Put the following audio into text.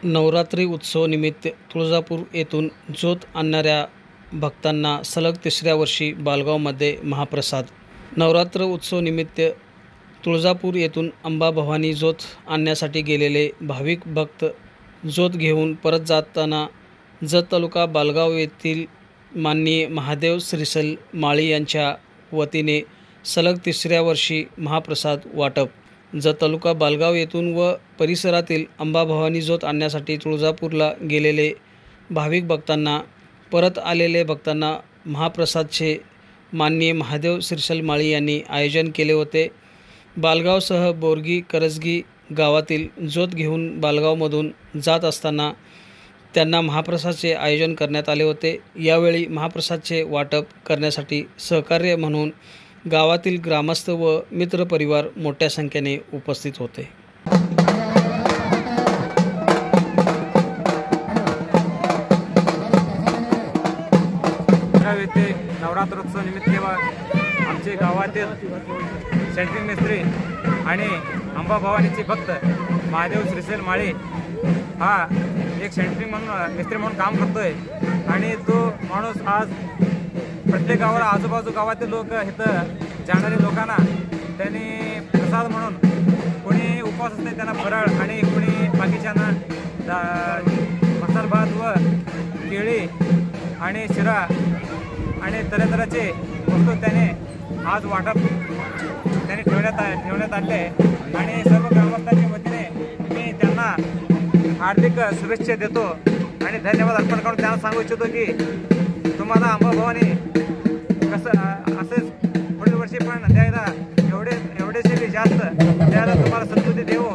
नवरात्री उत्सवानिमित्त तुळजापूर येथून ज्योत आणणाऱ्या भक्तांना सलग तिसऱ्या वर्षी बालगावमध्ये महाप्रसाद। नवरात्र उत्सवानिमित्त तुळजापूर येथून अंबाभवानी ज्योत आणण्यासाठी गेलेले भाविक भक्त ज्योत घेऊन परत जाताना जत तालुका बालगाव येथील माननीय महादेव श्रीसल माळी यांच्या वतीने सलग तिसऱ्या वर्षी महाप्रसाद वाटप। जत तालुका बालगाव येथून व परिसरातील अंबाभवानी ज्योत आणण्यासाठी तुळजापूरला गेलेले भाविक भक्तांना परत आलेले भक्तांना महाप्रसादचे माननीय महादेव श्रीसल माळी यांनी आयोजन केले होते। बालगावसह बोरगी करजगी गावातील ज्योत घेऊन बालगावमधून जात असताना त्यांना महाप्रसादचे आयोजन करण्यात आले होते। यावेळी महाप्रसादचे वाटप करण्यासाठी सहकार्य म्हणून गावातील ग्रामस्थ व मित्रपरिवार मोठ्या संख्येने उपस्थित होते। येथे नवरात्रोत्सव निमित्त आमचे गावातील सेंट्रिंग मिस्त्री आणि अंबाभवानीचे भक्त महादेव श्रीसेल माळी हा एक सेंट्रिंग म्हणून मिस्त्री म्हणून काम करतोय आणि तो माणूस आज प्रत्येक गावाला आजूबाजू गावातील लोक इथं जाणारे लोकांना त्यांनी प्रसाद म्हणून कोणी उपवास असते त्यांना फराळ आणि कोणी बाकीच्यांना मसाला भात व केळी आणि शिरा आणि तऱ्हेतऱ्हेचे वस्तू त्याने आज वाटप त्यांनी ठेवण्यात आले आणि सर्व ग्रामस्थांच्या वतीने मी त्यांना हार्दिक शुभेच्छा देतो आणि धन्यवाद अर्पण करून त्यांना सांगू इच्छितो की तुम्हाला अंबाभवानी कसं असेच पुढील वर्षी पण द्यायला एवढेसे जास्त द्यायला तुम्हाला सद्बुद्धी देवो।